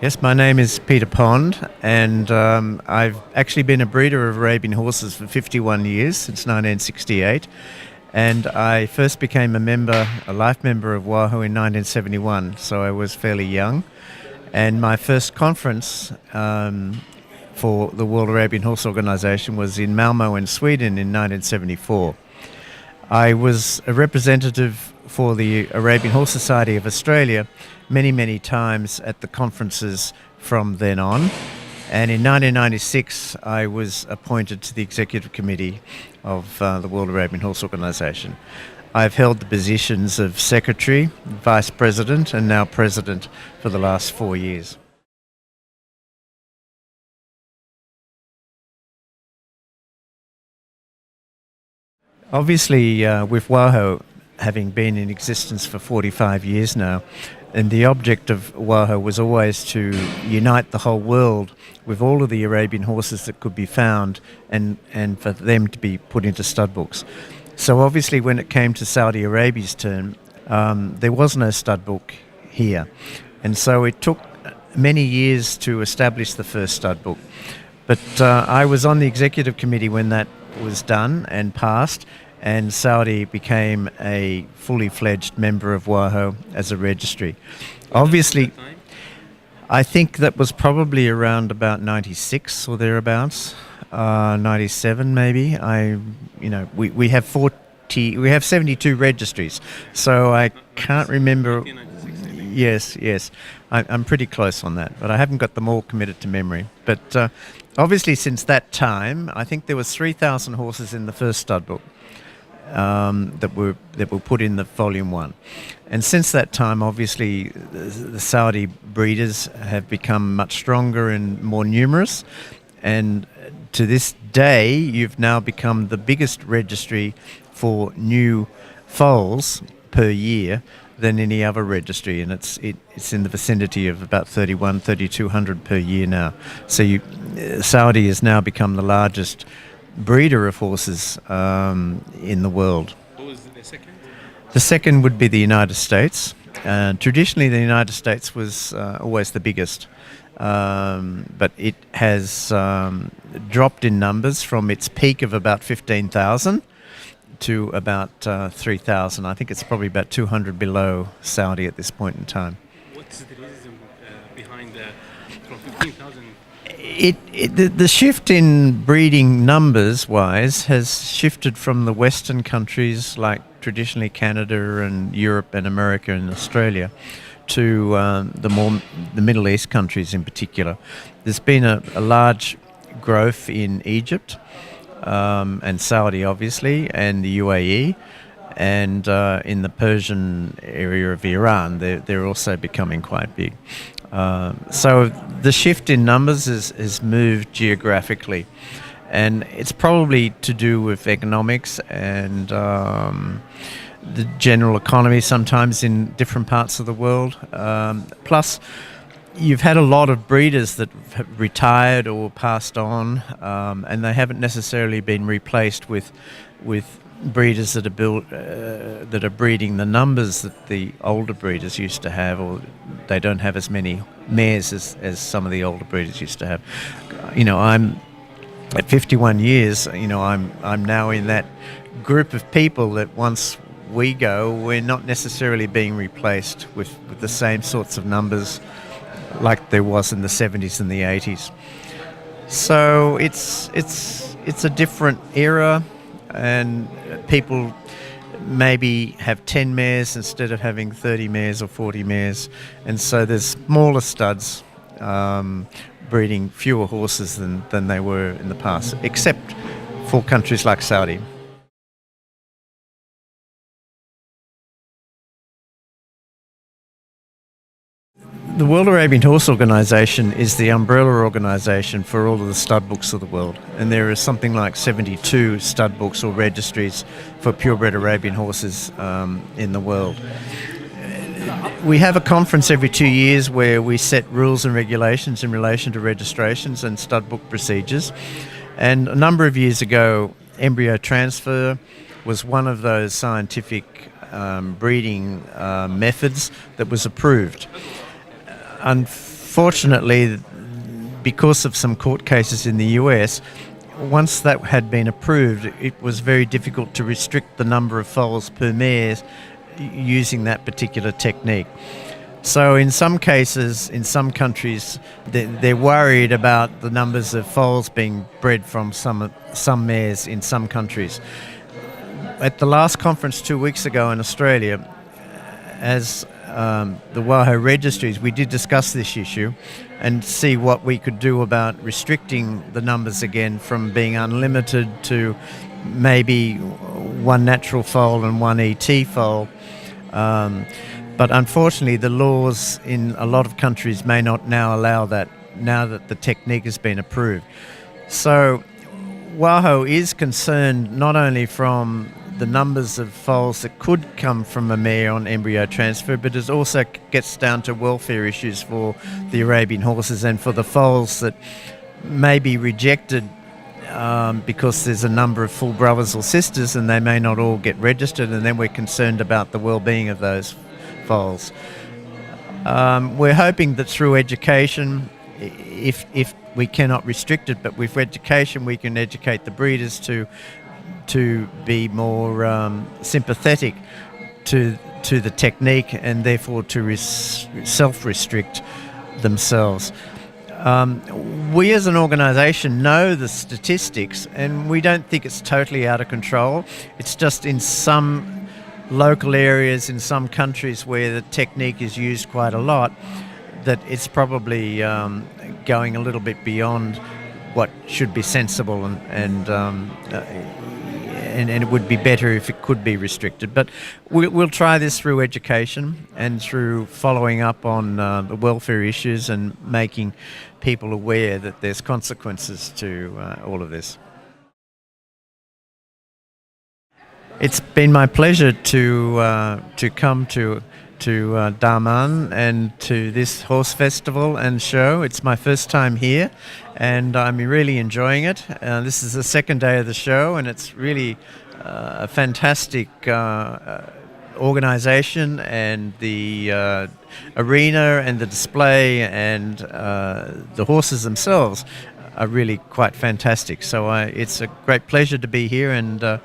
Yes, my name is Peter Pond, and I've actually been a breeder of Arabian horses for 51 years, since 1968. And I first became a life member of WAHO in 1971, so I was fairly young. And my first conference for the World Arabian Horse Organization was in Malmo in Sweden in 1974. I was a representative for the Arabian Horse Society of Australia many times at the conferences from then on. And in 1996, I was appointed to the Executive Committee of the World Arabian Horse Organization. I've held the positions of Secretary, Vice President, and now President for the last 4 years. Obviously, with WAHO having been in existence for 45 years now, and the object of WAHO was always to unite the whole world with all of the Arabian horses that could be found and for them to be put into stud books. So obviously when it came to Saudi Arabia's turn, there was no stud book here. And so it took many years to establish the first stud book. But I was on the executive committee when that was done and passed, and Saudi became a fully fledged member of WAHO as a registry. Obviously, I think that was probably around about 96 or thereabouts, 97 maybe. We have 72 registries, so I can't remember. Yes, I'm pretty close on that, but I haven't got them all committed to memory. But obviously, since that time, I think there was 3,000 horses in the first stud book that were put in the volume 1. And since that time, obviously, the Saudi breeders have become much stronger and more numerous. And to this day, you've now become the biggest registry for new foals per year than any other registry, and it's in the vicinity of about 3,200 per year now. So Saudi has now become the largest breeder of horses in the world. Who was the second? The second would be the United States. Traditionally, the United States was always the biggest, but it has dropped in numbers from its peak of about 15,000 to about 3,000. I think it's probably about 200 below Saudi at this point in time. What's the reason behind that? From 15,000? The shift in breeding numbers-wise has shifted from the Western countries like traditionally Canada and Europe and America and Australia to the Middle East countries in particular. There's been a large growth in Egypt and Saudi, obviously, and the UAE, and in the Persian area of Iran, they're also becoming quite big. So the shift in numbers has moved geographically, and it's probably to do with economics and the general economy sometimes in different parts of the world. Plus, you've had a lot of breeders that have retired or passed on, and they haven't necessarily been replaced with breeders that are breeding the numbers that the older breeders used to have, or they don't have as many mares as some of the older breeders used to have. I'm at 51 years. I'm now in that group of people that once we go, we're not necessarily being replaced with the same sorts of numbers like there was in the 70s and the 80s. So it's a different era, and people maybe have 10 mares instead of having 30 mares or 40 mares, and so there's smaller studs breeding fewer horses than they were in the past, except for countries like Saudi. The World Arabian Horse Organization is the umbrella organization for all of the stud books of the world, and there are something like 72 stud books or registries for purebred Arabian horses in the world. We have a conference every 2 years where we set rules and regulations in relation to registrations and stud book procedures, and a number of years ago embryo transfer was one of those scientific breeding methods that was approved. unfortunately, because of some court cases in the US, once that had been approved, it was very difficult to restrict the number of foals per mare using that particular technique. So in some cases, in some countries, they're worried about the numbers of foals being bred from some mares in some countries. At the last conference 2 weeks ago in Australia, as the WAHO registries, we did discuss this issue and see what we could do about restricting the numbers again from being unlimited to maybe one natural foal and one ET foal. But unfortunately, the laws in a lot of countries may not now allow that, now that the technique has been approved. So WAHO is concerned not only from the numbers of foals that could come from a mare on embryo transfer, but it also gets down to welfare issues for the Arabian horses and for the foals that may be rejected because there's a number of full brothers or sisters and they may not all get registered, and then we're concerned about the well-being of those foals. We're hoping that through education, if we cannot restrict it, but with education we can educate the breeders to be more sympathetic to the technique and therefore to self-restrict themselves. We as an organisation know the statistics and we don't think it's totally out of control. It's just in some local areas, in some countries where the technique is used quite a lot, that it's probably going a little bit beyond what should be sensible, and it would be better if it could be restricted. But we'll try this through education and through following up on the welfare issues and making people aware that there's consequences to all of this. It's been my pleasure to come to Daman and to this horse festival and show. It's my first time here and I'm really enjoying it. This is the second day of the show and it's really a fantastic organisation, and the arena and the display and the horses themselves are really quite fantastic. So it's a great pleasure to be here, and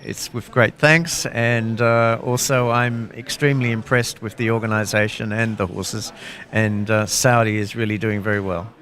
it's with great thanks, and also I'm extremely impressed with the organisation and the horses, and Saudi is really doing very well.